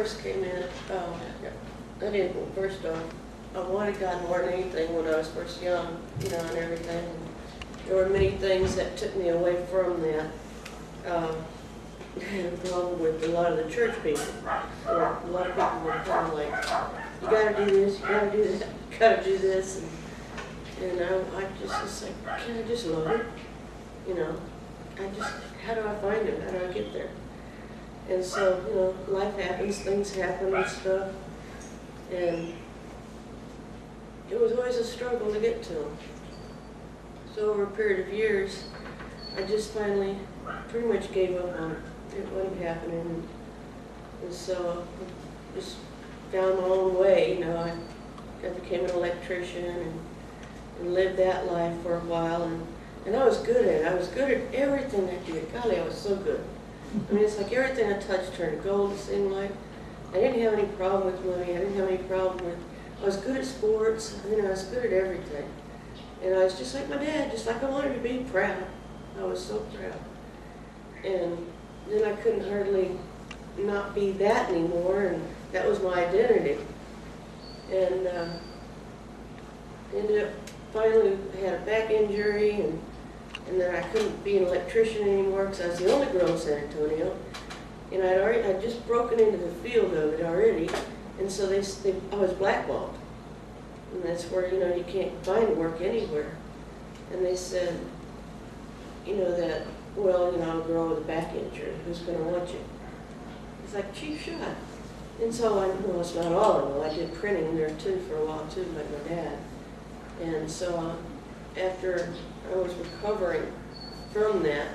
first came in, I didn't, well, first off, I wanted God more than anything when I was first young, you know, and everything. There were many things that took me away from that. I had a problem with a lot of the church people. A lot of people were kind of like, you gotta do this, you gotta do that, you gotta do this. And I just was like, can I just love it? You know, how do I find it? How do I get there? And so, you know, life happens, things happen and stuff. And it was always a struggle to get to them. So over a period of years, I just finally pretty much gave up on it. It wasn't happening. And so I just found my own way, you know. I became an electrician and lived that life for a while. And I was good at it. I was good at everything I did. Golly, I was so good. I mean, it's like everything I touched turned to gold, it seemed like. I didn't have any problem with money. I didn't have any problem with, I was good at sports. You know, I was good at everything. And I was just like my dad, just like I wanted to be, proud. I was so proud. And then I couldn't hardly not be that anymore, and that was my identity. And ended up finally had a back injury, and then I couldn't be an electrician anymore because I was the only girl in San Antonio. And I'd just broken into the field of it already, and so I was blackballed. And that's where, you know, you can't find work anywhere. And they said, you know, that, well, you know, I'm a girl with a back injury, who's going to want you? It's like, cheap shot. And so well, it's not all of them. I did printing there too for a while too, like my dad. And so after I was recovering from that,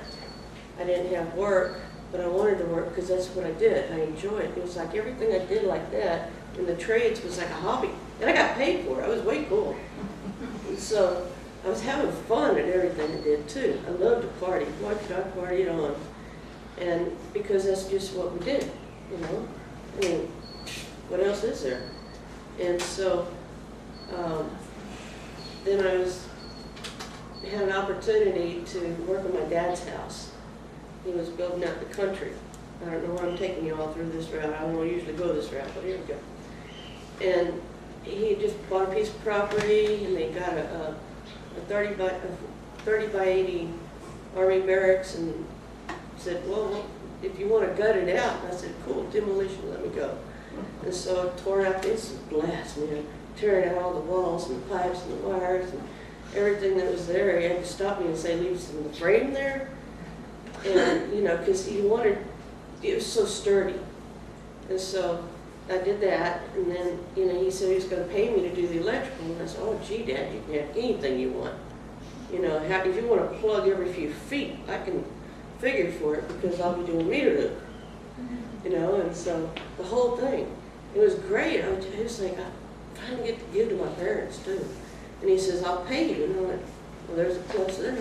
I didn't have work, but I wanted to work because that's what I did. I enjoyed it. It was like everything I did like that in the trades was like a hobby. And I got paid for it. I was way cool. And so I was having fun at everything I did too. I loved to party. Why could I party it on? And because that's just what we did, you know. I mean, what else is there? And so then I had an opportunity to work at my dad's house. He was building out the country. I don't know why I'm taking you all through this route. I don't usually go this route, but here we go. And he just bought a piece of property, and they got a 30 by 80 Army barracks, and said, well, if you want to gut it out. And I said, cool, demolition, let me go. And so I tore out this blast, man, tearing out all the walls and the pipes and the wires and everything that was there. He had to stop me and say, leave some of the frame there. And, you know, because he wanted, it was so sturdy. And so I did that, and then, you know, he said he was going to pay me to do the electrical. And I said, oh, gee, Dad, you can have anything you want. You know, if you want to plug every few feet, I can figure for it because I'll be doing meter loop. You know, and so the whole thing, it was great. I was like, I finally get to give to my parents too. And he says, I'll pay you. And I'm like, well, there's a plus there.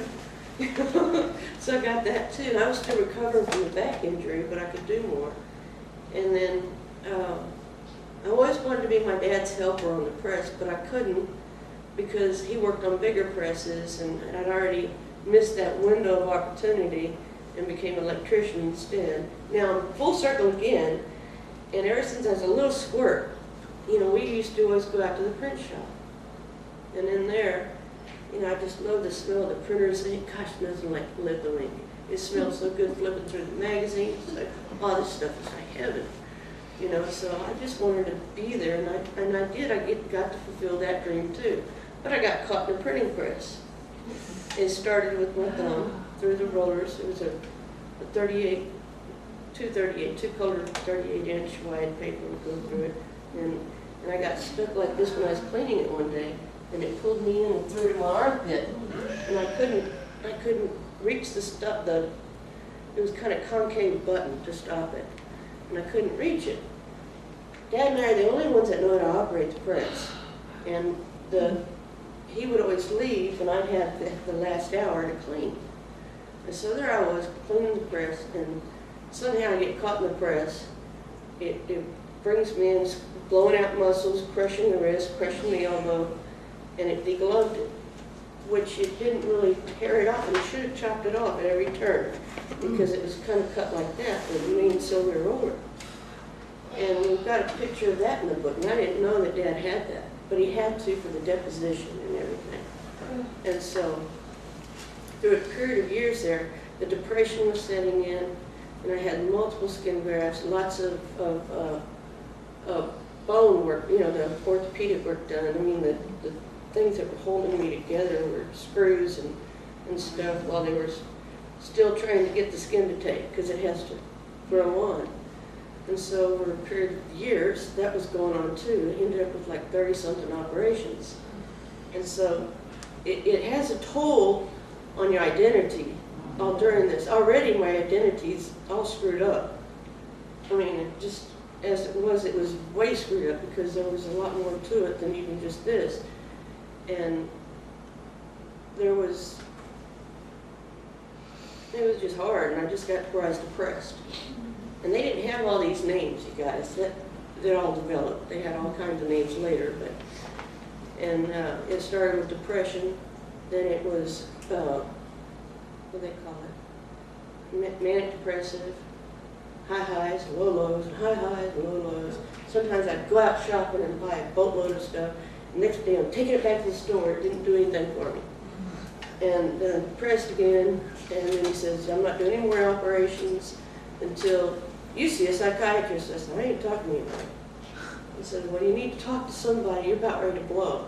So I got that too. And I was still recovering from the back injury, but I could do more. And then I always wanted to be my dad's helper on the press, but I couldn't because he worked on bigger presses, and I'd already missed that window of opportunity and became an electrician instead. Now I'm full circle again, and ever since I was a little squirt, you know, we used to always go out to the print shop. And in there, you know, I just love the smell of the printer's ink. Gosh, nothing like litho ink. It smells so good flipping through the magazines. It's like, oh, this stuff is like heaven. You know, so I just wanted to be there, and I did. I got to fulfill that dream too. But I got caught in a printing press. It started with my thumb through the rollers. It was a 2-color 38-inch wide paper would go through it. And I got stuck like this when I was cleaning it one day, and it pulled me in and threw it in my armpit. And I couldn't reach the stuff, it was kind of concave button to stop it. And I couldn't reach it. Dad and I are the only ones that know how to operate the press. And he would always leave, and I'd have the last hour to clean. And so there I was, cleaning the press, and somehow I get caught in the press. It brings me in, blowing out muscles, crushing the wrist, crushing the elbow, and it degloved it, which it didn't really tear it off, and it should have chopped it off at every turn, because it was kind of cut like that with a mean silver roller. And we got a picture of that in the book, and I didn't know that Dad had that, but he had to for the deposition and everything. And so, through a period of years there, the depression was setting in, and I had multiple skin grafts, lots of bone work, you know, the orthopedic work done. I mean, the things that were holding me together were screws and stuff while they were still trying to get the skin to take, because it has to grow on. And so over a period of years, that was going on too. I ended up with like 30-something operations. And so it has a toll on your identity all during this. Already my identity's all screwed up. I mean, it just, as it was way screwed up because there was a lot more to it than even just this. And it was just hard, and I just got to where I was depressed. And they didn't have all these names, you guys. That all developed. They had all kinds of names later, but it started with depression. Then it was what do they call it? Manic depressive. High highs, low lows, and high highs, low lows. Sometimes I'd go out shopping and buy a boatload of stuff. Next day I'm taking it back to the store. It didn't do anything for me. And then I'm depressed again. And then he says, I'm not doing any more operations until you see a psychiatrist. I said, I ain't talking to you. He said, well, you need to talk to somebody. You're about ready to blow.